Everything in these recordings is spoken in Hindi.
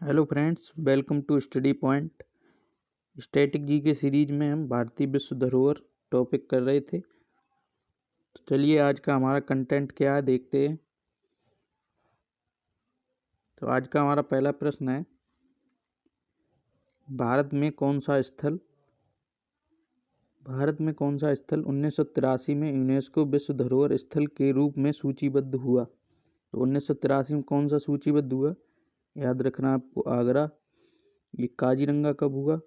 Hello friends, welcome to study point. Static G K series में हम भारतीय विश्व धरोहर टॉपिक कर रहे थे। तो चलिए आज का हमारा कंटेंट क्या है देखते हैं। तो आज का हमारा पहला प्रश्न है, भारत में कौन सा स्थल 1983 में यूनेस्को विश्व धरोहर स्थल के रूप में सूचीबद्ध हुआ। तो 1983 में कौन सा सूचीबद्ध हुआ, याद रखना आपको, आगरा। ये काजीरंगा कब हुआ,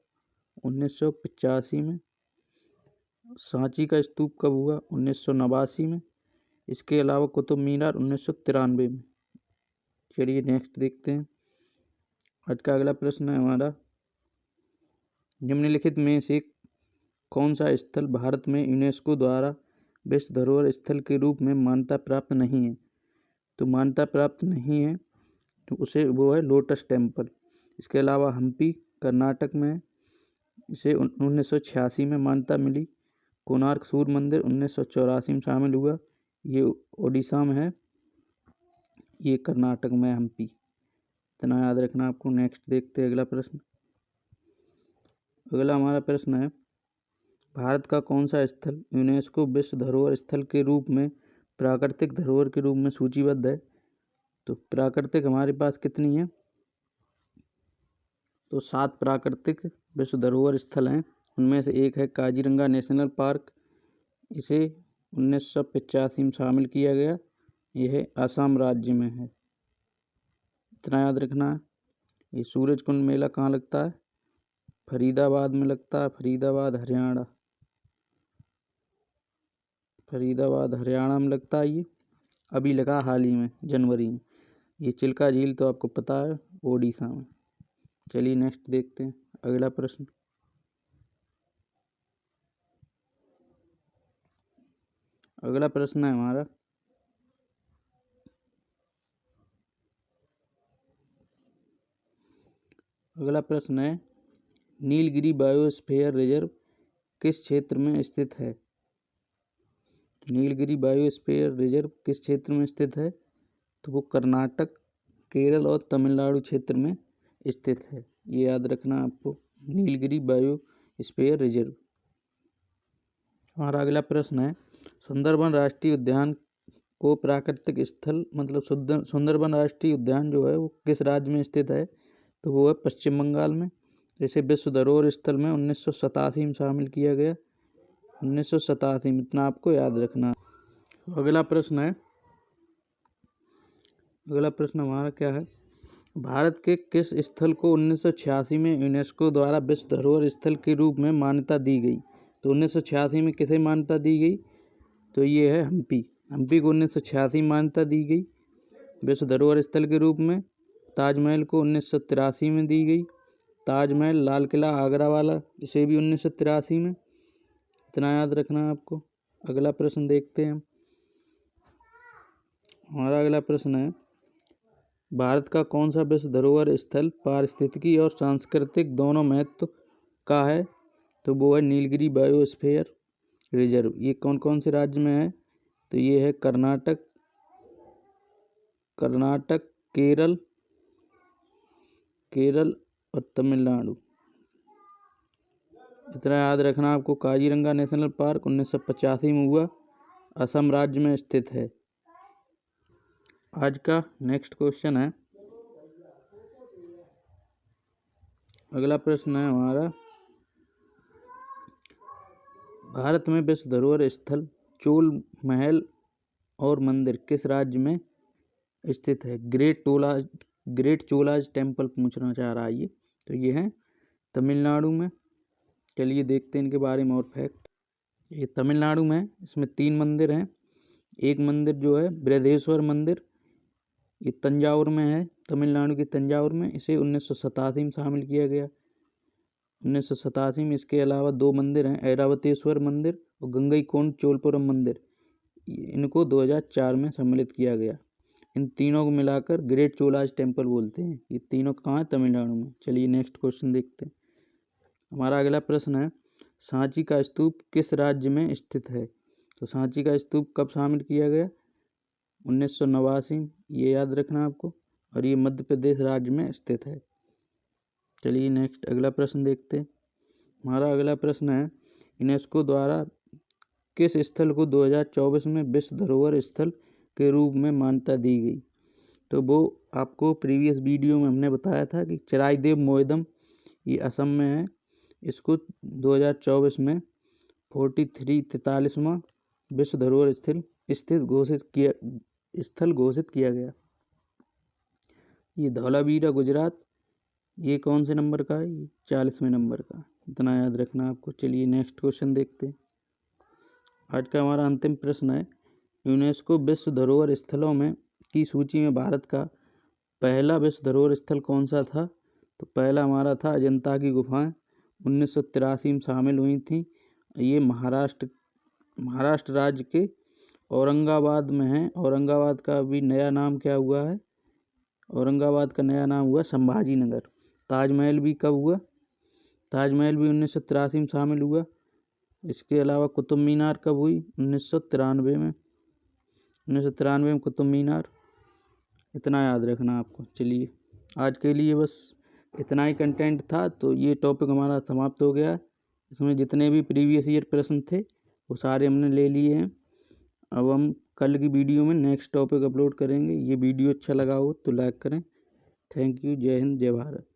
1985 में। सांची का स्तूप कब हुआ, 1989 में। इसके अलावा कुतुब मीनार 1993 में। चलिए नेक्स्ट देखते हैं। आज का अगला प्रश्न है हमारा, निम्नलिखित में से कौन सा स्थल भारत में यूनेस्को द्वारा विश्व धरोहर स्थल के रूप में मान्यता प्राप्त नहीं है। तो मान्यता प्राप्त नहीं है तो वो है लोटस टेम्पल। इसके अलावा हम्पी कर्नाटक में है, इसे 1986 में मान्यता मिली। कोणार्क सूर्य मंदिर 1984 में शामिल हुआ, ये ओडिशा में है, ये कर्नाटक में हम्पी। इतना याद रखना आपको। नेक्स्ट देखते हैं अगला प्रश्न। अगला हमारा प्रश्न है, भारत का कौन सा स्थल यूनेस्को विश्व धरोहर स्थल के रूप में प्राकृतिक धरोहर के रूप में सूचीबद्ध है। तो प्राकृतिक हमारे पास कितनी है, तो 7 प्राकृतिक विश्व धरोहर स्थल हैं। उनमें से एक है काजीरंगा नेशनल पार्क, इसे 1985 में शामिल किया गया, यह असम राज्य में है। इतना याद रखना है। ये सूरज कुंड मेला कहाँ लगता है, फरीदाबाद में लगता है, फरीदाबाद हरियाणा में लगता है। ये अभी लगा हाल ही में, जनवरी में। ये चिल्का झील तो आपको पता है, ओडिशा में। चलिए नेक्स्ट देखते हैं अगला प्रश्न। अगला प्रश्न है हमारा, अगला प्रश्न है, नीलगिरी बायोस्फीयर रिजर्व किस क्षेत्र में स्थित है। नीलगिरी बायोस्फीयर रिजर्व किस क्षेत्र में स्थित है, तो वो कर्नाटक, केरल और तमिलनाडु क्षेत्र में स्थित है। ये याद रखना आपको, नीलगिरी बायोस्फीयर रिजर्व। हमारा अगला प्रश्न है, सुंदरबन राष्ट्रीय उद्यान को प्राकृतिक स्थल मतलब सुंदरबन राष्ट्रीय उद्यान जो है वो किस राज्य में स्थित है। तो वो है पश्चिम बंगाल में। जैसे विश्व धरोहर स्थल में 1987 में शामिल किया गया, 1987 में। इतना आपको याद रखना। अगला प्रश्न है, अगला प्रश्न हमारा क्या है, भारत के किस स्थल को 1986 में यूनेस्को द्वारा विश्व धरोहर स्थल के रूप में मान्यता दी गई। तो 1986 में किसे मान्यता दी गई, तो ये है हम्पी। हम्पी को 1986 में मान्यता दी गई विश्व धरोहर स्थल के रूप में। ताजमहल को 1983 में दी गई, ताजमहल लाल किला आगरा वाला, इसे भी 1983 में। इतना याद रखना आपको। अगला प्रश्न देखते हैं। हमारा अगला प्रश्न है, भारत का कौन सा विश्व धरोहर स्थल पारिस्थितिकी और सांस्कृतिक दोनों महत्व का है। तो वो है नीलगिरी बायोस्फीयर रिजर्व। ये कौन कौन से राज्य में है, तो ये है कर्नाटक, केरल और तमिलनाडु। इतना याद रखना आपको। काजीरंगा नेशनल पार्क 1985 में हुआ, असम राज्य में स्थित है। आज का नेक्स्ट क्वेश्चन है, अगला प्रश्न है हमारा, भारत में विश्व धरोहर स्थल चोल महल और मंदिर किस राज्य में स्थित है। ग्रेट चोलाज टेम्पल पूछना चाह रहा है ये। तो ये है तमिलनाडु में। चलिए देखते हैं इनके बारे में और फैक्ट। ये तमिलनाडु में है, इसमें 3 मंदिर हैं। एक मंदिर जो है बृहदेश्वर मंदिर, ये तंजावुर में है, तमिलनाडु के तंजावुर में। इसे 1987 में शामिल किया गया, 1987 में। इसके अलावा 2 मंदिर हैं, ऐरावतेश्वर मंदिर और गंगईकोंड चोलपुरम मंदिर, इनको 2004 में सम्मिलित किया गया। इन तीनों को मिलाकर ग्रेट चोलाज टेम्पल बोलते हैं। ये तीनों कहाँ हैं, तमिलनाडु में। चलिए नेक्स्ट क्वेश्चन देखते हैं। हमारा अगला प्रश्न है, सांची का स्तूप किस राज्य में स्थित है। तो सांची का स्तूप कब शामिल किया गया, 1989। ये याद रखना आपको। और ये मध्य प्रदेश राज्य में स्थित है। चलिए नेक्स्ट अगला प्रश्न देखते हैं। हमारा अगला प्रश्न है, यूनेस्को द्वारा किस स्थल को 2024 में विश्व धरोहर स्थल के रूप में मान्यता दी गई? तो वो आपको प्रीवियस वीडियो में हमने बताया था कि चिराईदेव मोइदम, ये असम में है। इसको 2024 में 43वां विश्व धरोहर स्थल घोषित किया गया। ये धौलावीरा गुजरात, ये कौन से नंबर का है? ये 40वें नंबर का। इतना याद रखना आपको। चलिए नेक्स्ट क्वेश्चन देखते हैं। आज का हमारा अंतिम प्रश्न है, यूनेस्को विश्व धरोहर स्थलों में की सूची में भारत का पहला विश्व धरोहर स्थल कौन सा था? तो पहला हमारा था अजंता की गुफाएं, 1983 में शामिल हुई थी। ये महाराष्ट्र राज्य के औरंगाबाद में है। औरंगाबाद का अभी नया नाम क्या हुआ है? औरंगाबाद का नया नाम हुआ संभाजी नगर। ताजमहल भी कब हुआ? ताजमहल भी 1983 में शामिल हुआ। इसके अलावा कुतुब मीनार कब हुई? 1993 में। 1993 में कुतुब मीनार। इतना याद रखना आपको। चलिए आज के लिए बस इतना ही कंटेंट था। तो ये टॉपिक हमारा समाप्त हो गया। इसमें जितने भी प्रीवियस ईयर प्रश्न थे वो सारे हमने ले लिए हैं। अब हम कल की वीडियो में नेक्स्ट टॉपिक अपलोड करेंगे। ये वीडियो अच्छा लगा हो तो लाइक करें। Thank you. जय हिंद, जय भारत।